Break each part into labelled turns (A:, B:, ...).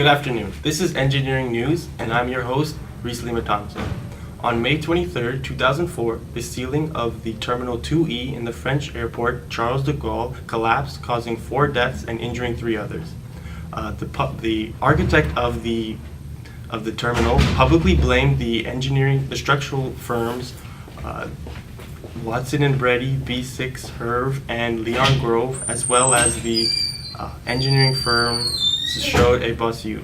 A: Good afternoon. This is Engineering News, and I'm your host, Reece Thomspon. On May 23, 2004, the ceiling of the Terminal 2E in the French airport Charles de Gaulle collapsed, causing 4 deaths and injuring 3 others. The architect of the terminal publicly blamed the structural firms Watson and Brady, B6, Herve, and Leon Grove, as well as the engineering firm Showed a Bossu.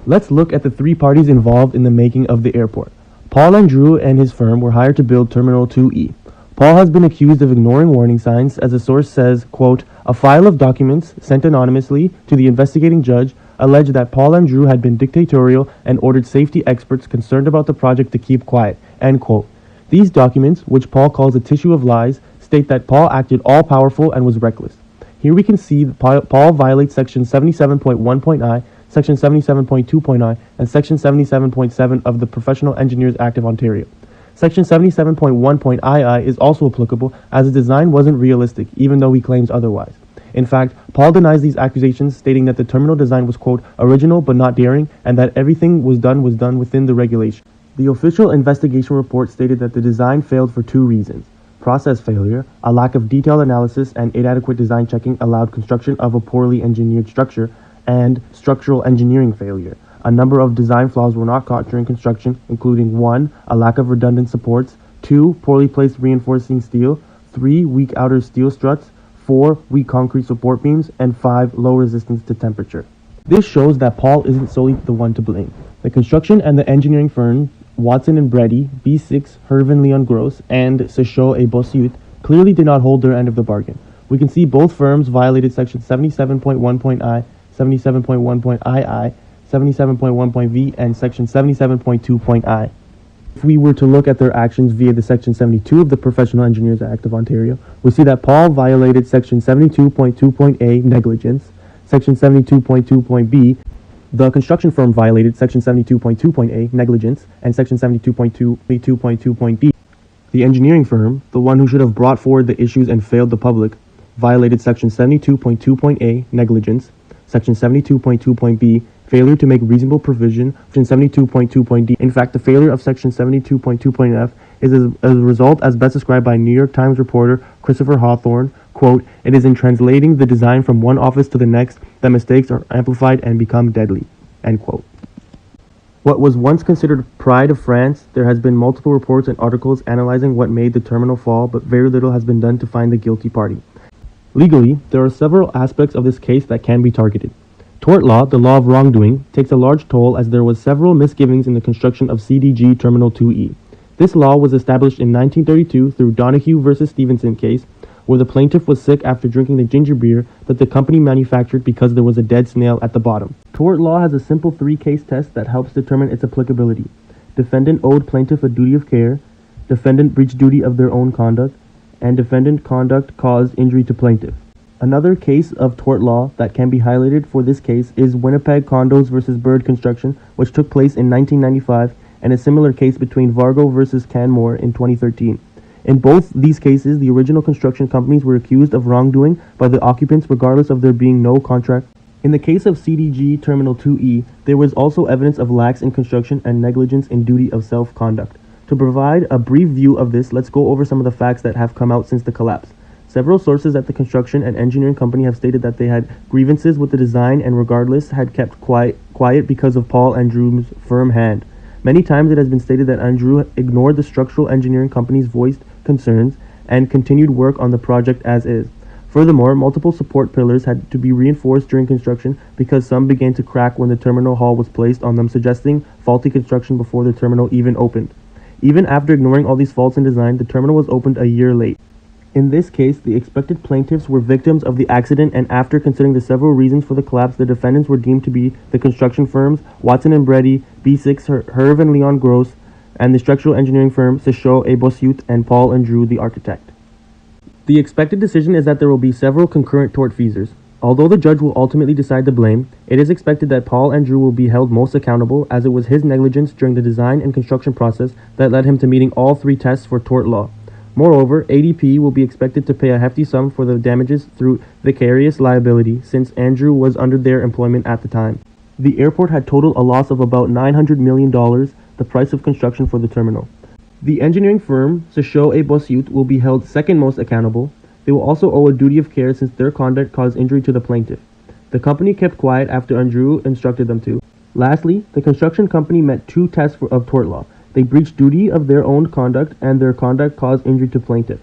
B: Let's look at the 3 parties involved in the making of the airport. Paul Andrew and his firm were hired to build Terminal 2E. Paul has been accused of ignoring warning signs, as a source says, quote, "A file of documents sent anonymously to the investigating judge alleged that Paul Andrew had been dictatorial and ordered safety experts concerned about the project to keep quiet," end quote. These documents, which Paul calls a tissue of lies, state that Paul acted all-powerful and was reckless. Here we can see that Paul violates Section 77.1.I, Section 77.2.I, and Section 77.7 of the Professional Engineers Act of Ontario. Section 77.1.II is also applicable, as the design wasn't realistic, even though he claims otherwise. In fact, Paul denies these accusations, stating that the terminal design was, quote, "original but not daring," and that everything was done within the regulation. The official investigation report stated that the design failed for 2 reasons. Process failure, a lack of detailed analysis and inadequate design checking allowed construction of a poorly engineered structure, and structural engineering failure. A number of design flaws were not caught during construction, including 1. A lack of redundant supports, 2. Poorly placed reinforcing steel, 3. Weak outer steel struts, 4. Weak concrete support beams, and 5. Low resistance to temperature. This shows that Paul isn't solely the one to blame. The construction and the engineering firm Watson and Brady, B6, Herve and Leon Gross, and Sechot et Bossuet clearly did not hold their end of the bargain. We can see both firms violated Section 77.1.I, 77.1.II, 77.1.V, and Section 77.2.I. If we were to look at their actions via the Section 72 of the Professional Engineers Act of Ontario, we see that Paul violated Section 72.2.A, negligence, Section 72.2.B, the construction firm violated Section 72.2.A, negligence, and Section 72.2.B. The engineering firm, the one who should have brought forward the issues and failed the public, violated Section 72.2.A, negligence, Section 72.2.B, failure to make reasonable provision, Section 72.2.D. In fact, the failure of Section 72.2.F is a result as best described by New York Times reporter Christopher Hawthorne, quote, "It is in translating the design from one office to the next that mistakes are amplified and become deadly," end quote. What was once considered pride of France, there has been multiple reports and articles analyzing what made the terminal fall, but very little has been done to find the guilty party. Legally, there are several aspects of this case that can be targeted. Tort law, the law of wrongdoing, takes a large toll as there was several misgivings in the construction of CDG Terminal 2E. This law was established in 1932 through Donahue versus Stevenson case, where the plaintiff was sick after drinking the ginger beer that the company manufactured because there was a dead snail at the bottom. Tort law has a simple 3-case test that helps determine its applicability. Defendant owed plaintiff a duty of care, defendant breached duty of their own conduct, and defendant conduct caused injury to plaintiff. Another case of tort law that can be highlighted for this case is Winnipeg Condos versus Bird Construction, which took place in 1995, and a similar case between Vargo versus Canmore in 2013. In both these cases, the original construction companies were accused of wrongdoing by the occupants regardless of there being no contract. In the case of CDG Terminal 2E, there was also evidence of lax in construction and negligence in duty of self-conduct. To provide a brief view of this, let's go over some of the facts that have come out since the collapse. Several sources at the construction and engineering company have stated that they had grievances with the design and regardless had kept quiet because of Paul Andrew's firm hand. Many times it has been stated that Andrew ignored the structural engineering company's voiced concerns and continued work on the project as is. Furthermore, multiple support pillars had to be reinforced during construction because some began to crack when the terminal hall was placed on them, suggesting faulty construction before the terminal even opened. Even after ignoring all these faults in design, the terminal was opened a year late. In this case, the expected plaintiffs were victims of the accident, and after considering the several reasons for the collapse, the defendants were deemed to be the construction firms Watson and Brady, B6, Herve and Leon Gross, and the structural engineering firm Sechot et Bossuet, and Paul Andrew, the architect. The expected decision is that there will be several concurrent tortfeasors. Although the judge will ultimately decide the blame, it is expected that Paul Andrew will be held most accountable, as it was his negligence during the design and construction process that led him to meeting all 3 tests for tort law. Moreover, ADP will be expected to pay a hefty sum for the damages through vicarious liability since Andrew was under their employment at the time. The airport had totaled a loss of about $900 million, the price of construction for the terminal. The engineering firm, Sochaux et Bossiut, will be held second most accountable. They will also owe a duty of care since their conduct caused injury to the plaintiff. The company kept quiet after Andrew instructed them to. Lastly, the construction company met two tests of tort law. They breached duty of their own conduct, and their conduct caused injury to plaintiff.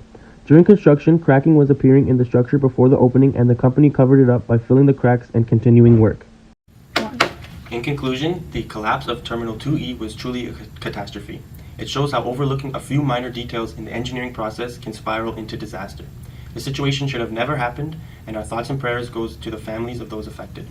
B: During construction, cracking was appearing in the structure before the opening, and the company covered it up by filling the cracks and continuing work.
A: In conclusion, the collapse of Terminal 2E was truly a catastrophe. It shows how overlooking a few minor details in the engineering process can spiral into disaster. The situation should have never happened, and our thoughts and prayers goes to the families of those affected.